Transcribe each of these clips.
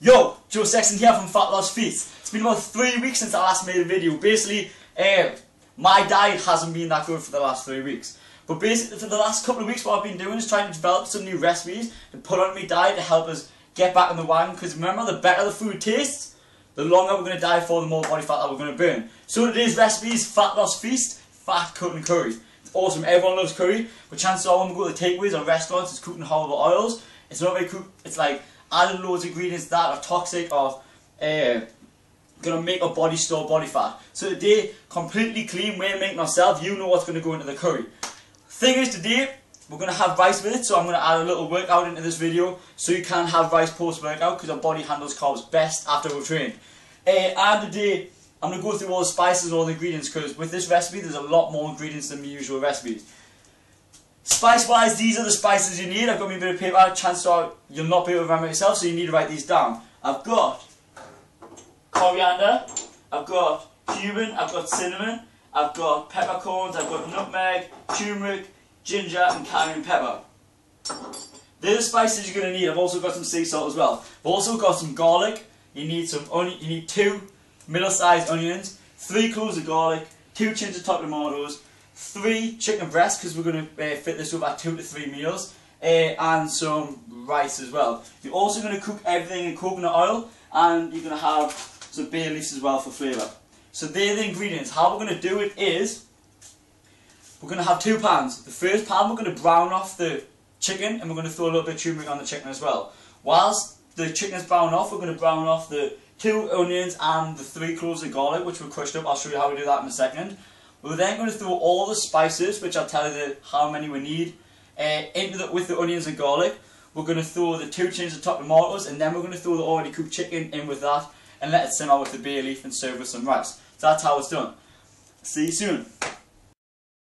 Yo, Joe Sexton here from Fat Loss Feast. It's been about 3 weeks since I last made a video. Basically, my diet hasn't been that good for the last 3 weeks. But basically, for the last couple of weeks, what I've been doing is trying to develop some new recipes to put on my diet to help us get back on the wagon. Because remember, the better the food tastes, the longer we're going to diet for, the more body fat that we're going to burn. So today's recipe is Fat Loss Feast, fat cutting curry. It's awesome. Everyone loves curry, but chances are when we go to takeaways or restaurants, it's cooked in horrible oils. It's not very cooked. It's like adding loads of ingredients that are toxic or gonna make our body store body fat. So today, completely clean, we're making ourselves. You know what's gonna go into the curry. Thing is, today we're gonna have rice with it, so I'm gonna add a little workout into this video, so you can have rice post workout because our body handles carbs best after we've trained. And today I'm gonna go through all the spices and all the ingredients because with this recipe there's a lot more ingredients than the usual recipes. Spice wise, these are the spices you need. I've got my bit of paper. Chances are you'll not be able to remember yourself, so you need to write these down. I've got coriander, I've got cumin, I've got cinnamon, I've got peppercorns, I've got nutmeg, turmeric, ginger and cayenne pepper. They're the spices you're going to need. I've also got some sea salt as well. I've also got some garlic. You need some onion. You need 2 middle-sized onions, 3 cloves of garlic, 2 tins of chopped tomatoes, 3 chicken breasts because we're going to fit this up at 2 to 3 meals, and some rice as well. You're also going to cook everything in coconut oil, and you're going to have some bay leaves as well for flavour. So they're the ingredients. How we're going to do it is we're going to have 2 pans. The first pan we're going to brown off the chicken, and we're going to throw a little bit of turmeric on the chicken as well. Whilst the chicken is brown off, we're going to brown off the 2 onions and the 3 cloves of garlic, which were crushed up. I'll show you how we do that in a second. We're then going to throw all the spices, which I'll tell you how many we need, with the onions and garlic. We're going to throw the 2 tins of chopped tomatoes, and then we're going to throw the already cooked chicken in with that, and let it simmer with the bay leaf and serve with some rice. So that's how it's done. See you soon.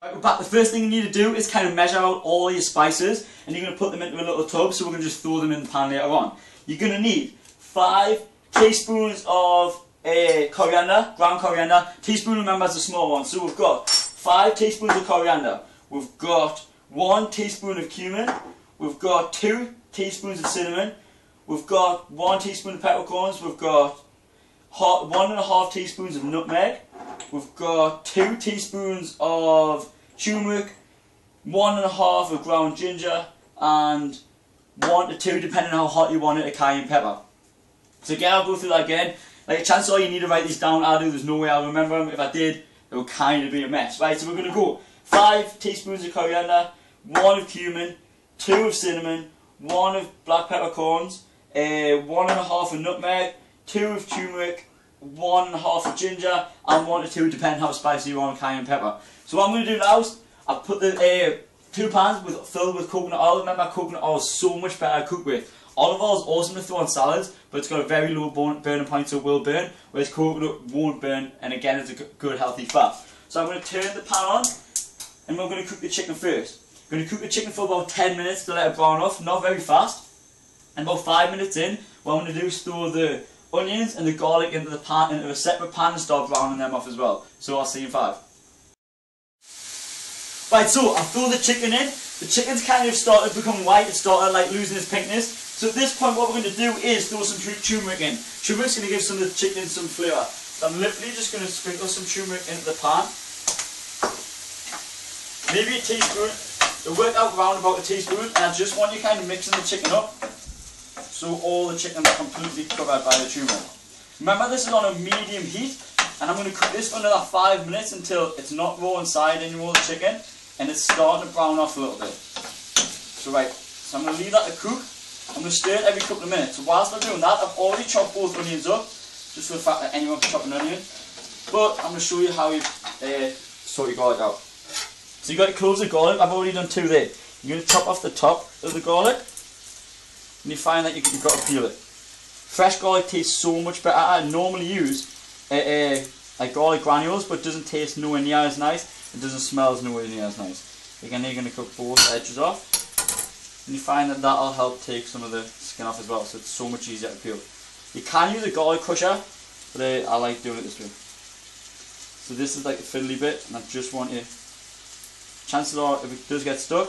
Right, we're back. The first thing you need to do is kind of measure out all your spices, and you're going to put them into a little tub, so we're going to just throw them in the pan later on. You're going to need 5 teaspoons of coriander, ground coriander. Teaspoon, remember, is a small one. So we've got 5 teaspoons of coriander. We've got 1 teaspoon of cumin. We've got 2 teaspoons of cinnamon. We've got 1 teaspoon of peppercorns. We've got 1.5 teaspoons of nutmeg. We've got 2 teaspoons of turmeric, 1.5 of ground ginger, and 1 to 2, depending on how hot you want it, of cayenne pepper. So again, I'll go through that again. Like, chances are you need to write these down. I do. There's no way I'll remember them. If I did, it would kind of be a mess. Right, so we're going to go 5 teaspoons of coriander, 1 of cumin, 2 of cinnamon, 1 of black peppercorns, 1.5 of nutmeg, 2 of turmeric, 1.5 of ginger, and 1 to 2, depending how spicy you want, cayenne pepper. So what I'm going to do now is I've put the 2 pans filled with coconut oil. Remember, coconut oil is so much better to cook with. Olive oil is awesome to throw on salads, but it's got a very low burning point, so it will burn, whereas coconut won't burn, and again, it's a good healthy fat. So I'm going to turn the pan on, and we're going to cook the chicken first. We're going to cook the chicken for about 10 minutes to let it brown off, not very fast. And about 5 minutes in, what I'm going to do is throw the onions and the garlic into the pan, into a separate pan, and start browning them off as well. So I'll see you in 5. Right, so I've thrown the chicken in. The chicken's kind of started to become white. It started like losing its pinkness. So at this point, what we're going to do is throw some turmeric in. Turmeric's going to give some of the chicken some flavour. So I'm literally just going to sprinkle some turmeric into the pan. Maybe a teaspoon. It'll work out around about a teaspoon. And I just want you kind of mixing the chicken up, so all the chicken is completely covered by the turmeric. Remember, this is on a medium heat, and I'm going to cook this for another 5 minutes until it's not raw inside anymore, the chicken, and it's starting to brown off a little bit. So right, so I'm going to leave that to cook. I'm going to stir it every couple of minutes. So whilst I'm doing that, I've already chopped both onions up, just for the fact that anyone can chop an onion. But I'm going to show you how you sort your garlic out. So you've got your cloves of garlic. I've already done 2 there. You're going to chop off the top of the garlic, and you find that you've got to peel it. Fresh garlic tastes so much better. I normally use like garlic granules, but it doesn't taste nowhere near as nice. It doesn't smell nowhere near as nice. Again, you're going to cook both edges off, and you find that that'll help take some of the skin off as well, so it's so much easier to peel. You can use a garlic crusher, but I like doing it this way. So this is like the fiddly bit, and I just want you, chances are if it does get stuck,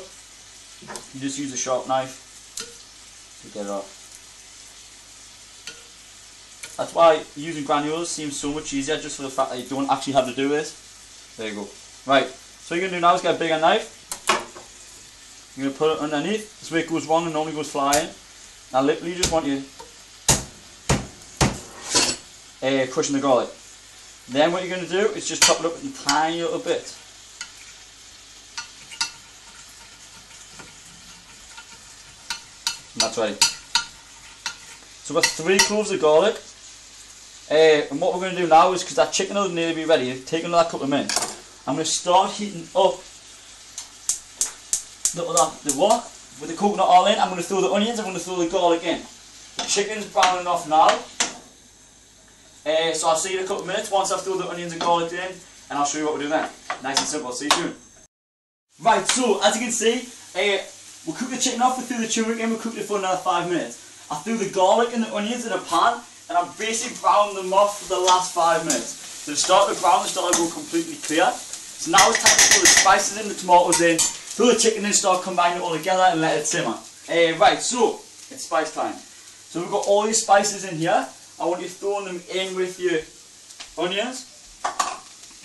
you just use a sharp knife to get it off. That's why using granules seems so much easier, just for the fact that you don't actually have to do this. There you go. Right, so what you're going to do now is get a bigger knife. You're going to put it underneath. This way it goes wrong and normally goes flying. Now literally just want you crushing the garlic. Then what you're going to do is just chop it up in a tiny little bit. And that's ready. So we've got 3 cloves of garlic. And what we're going to do now is, because that chicken will nearly be ready, take another couple of minutes. I'm going to start heating up the what? With the coconut oil in. I'm going to throw the onions, I'm going to throw the garlic in. The chicken's browning off now. So I'll see you in a couple of minutes once I've thrown the onions and garlic in, and I'll show you what we're doing then. Nice and simple, see you soon. Right, so as you can see, we'll cook the chicken off, we threw the turmeric in, we'll cook it for another 5 minutes. I threw the garlic and the onions in a pan, and I've basically browned them off for the last 5 minutes. So they start to brown, they start to go completely clear. So now it's time to throw the spices in, the tomatoes in, throw the chicken in, start combining it all together and let it simmer. Right, so it's spice time. So we've got all your spices in here. I want you throwing them in with your onions.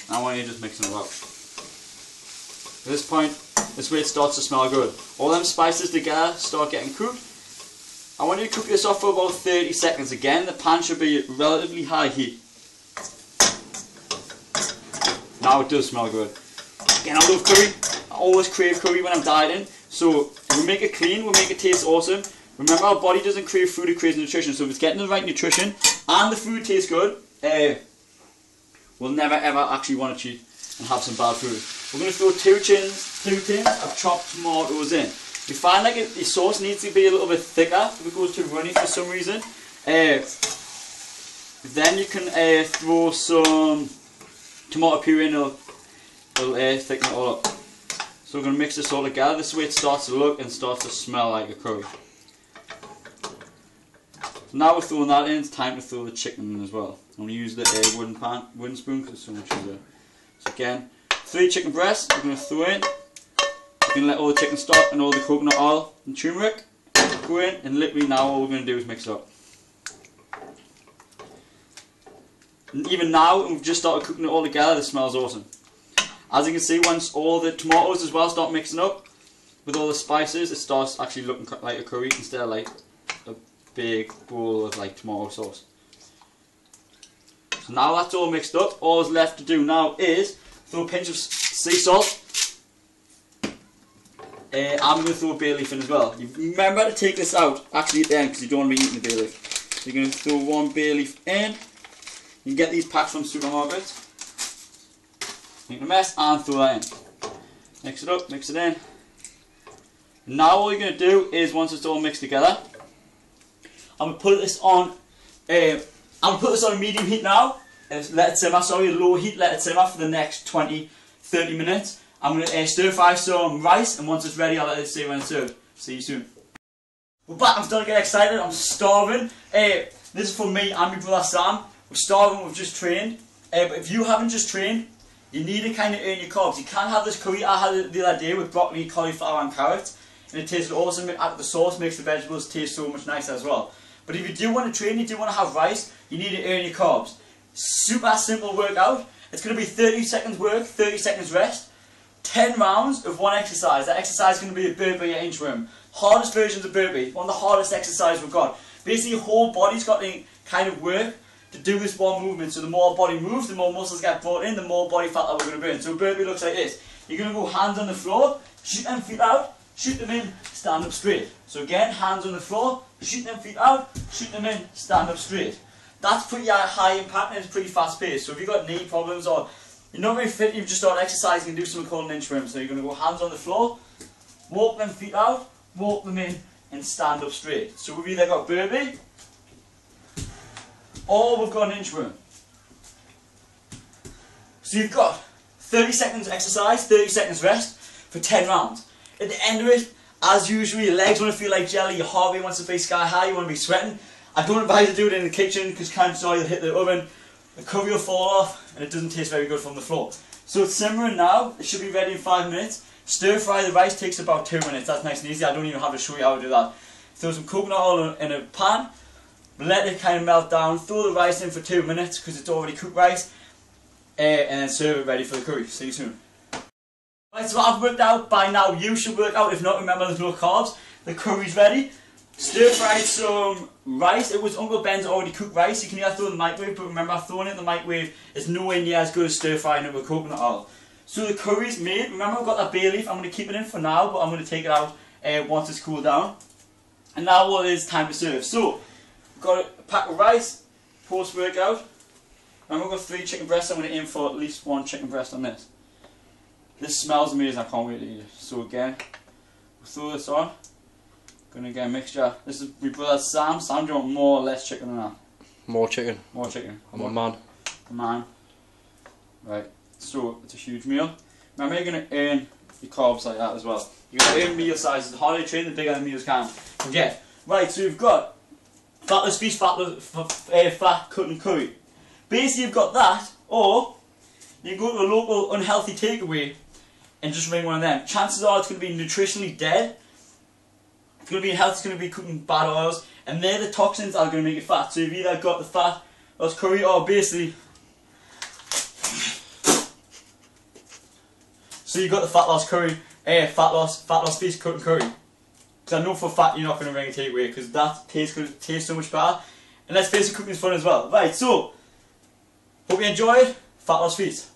I want you just mixing them up. At this point, this way it starts to smell good. All them spices together start getting cooked. I want you to cook this off for about 30 seconds. Again, the pan should be at relatively high heat. Now it does smell good. Again, I love curry. I always crave curry when I'm dieting. So we make it clean, we make it taste awesome. Remember, our body doesn't crave food, it craves nutrition. So if it's getting the right nutrition and the food tastes good, we'll never ever actually want to cheat and have some bad food. We're going to throw 2 tins of chopped tomatoes in. If you find like the sauce needs to be a little bit thicker, if it goes too runny for some reason, then you can throw some tomato puree and it'll thicken it all up. So we're going to mix this all together. This way it starts to look and starts to smell like a curry. So now we're throwing that in, it's time to throw the chicken in as well. I'm going to use the wooden spoon because it's so much easier. So again, 3 chicken breasts we're going to throw in. We're going to let all the chicken stock and all the coconut oil and turmeric go in, and literally now all we're going to do is mix it up. And even now, we've just started cooking it all together, this smells awesome. As you can see, once all the tomatoes as well start mixing up with all the spices, it starts actually looking like a curry instead of like a big bowl of like tomato sauce. So now that's all mixed up, all that's left to do now is throw a pinch of sea salt. I'm going to throw a bay leaf in as well. You remember to take this out actually at the end because you don't want to be eating the bay leaf. So you're going to throw 1 bay leaf in. You can get these packs from supermarkets. Make a mess and throw that in. Mix it up, mix it in. Now all you're going to do is, once it's all mixed together, I'm going to put this on a medium heat now. Let it simmer, sorry, low heat, let it simmer for the next 20-30 minutes. I'm going to stir fry some rice, and once it's ready I'll let it sit when it's served. See you soon. We're back, I'm starting to get excited, I'm starving. This is for me and my brother Sam. We're starving, we've just trained. But if you haven't just trained, you need to kind of earn your carbs. You can have this curry I had it the other day with broccoli, cauliflower and carrots, and it tasted awesome. The sauce makes the vegetables taste so much nicer as well. But if you do want to train, you do want to have rice, you need to earn your carbs. Super simple workout. It's going to be 30 seconds work, 30 seconds rest. 10 rounds of one exercise. That exercise is going to be a burpee at inchworm. Hardest versions of burpee. One of the hardest exercises we've got. Basically your whole body's got to kind of work to do this one movement. So the more our body moves, the more muscles get brought in, the more body fat that we're going to burn. So a burpee looks like this. You're going to go hands on the floor, shoot them feet out, shoot them in, stand up straight. So again, hands on the floor, shoot them feet out, shoot them in, stand up straight. That's pretty high impact and it's pretty fast paced. So if you've got knee problems or you're not very fit, you've just started exercising, and do something called an inchworm. So you're going to go hands on the floor, walk them feet out, walk them in, and stand up straight. So we've either got burpee, or we've got an inchworm. So you've got 30 seconds exercise, 30 seconds rest for 10 rounds. At the end of it, as usual, your legs want to feel like jelly, your heart rate wants to be sky high, you want to be sweating. I don't advise you to do it in the kitchen because chances are you'll hit the oven, the curry will fall off, and it doesn't taste very good from the floor. So it's simmering now, it should be ready in 5 minutes. Stir fry the rice takes about 2 minutes, that's nice and easy, I don't even have to show you how to do that. Throw some coconut oil in a pan, let it kind of melt down, throw the rice in for 2 minutes because it's already cooked rice, and then serve it ready for the curry. See you soon. Right, so I've worked out, by now you should work out, if not remember there's no carbs, the curry's ready. Stir fried some rice. It was Uncle Ben's already cooked rice. You can either throw it in the microwave, but remember throwing it in the microwave is nowhere near as good as stir frying it with coconut oil. So the curry's made. Remember I've got that bay leaf. I'm going to keep it in for now, but I'm going to take it out once it's cooled down. And now it is time to serve. So we've got a pack of rice, post workout. Remember we've got 3 chicken breasts. I'm going to aim for at least 1 chicken breast on this. This smells amazing. I can't wait to eat it. So again, we'll throw this on. Gonna get a mixture. This is my brother Sam. Sam, do you want more or less chicken than that? More chicken. More chicken. I'm a man. A man. Right. So it's a huge meal. Remember, you're gonna earn your carbs like that as well. You're gonna earn meal sizes. The harder you train, the bigger the meals can get. Right. So you've got fatless feast, fat cut and curry. Basically, you've got that, or you can go to a local unhealthy takeaway and just ring one of them. Chances are it's gonna be nutritionally dead. It's going to be unhealthy, it's going to be cooking bad oils, and they're the toxins that are going to make it fat. So you've either got the fat loss curry, or basically, so you've got the fat loss curry, fat loss feast cut and curry. Because I know for a fact you're not going to ring a takeaway, because that tastes so much better. And let's face it, cooking is fun as well. Right, so hope you enjoyed. Fat loss feast.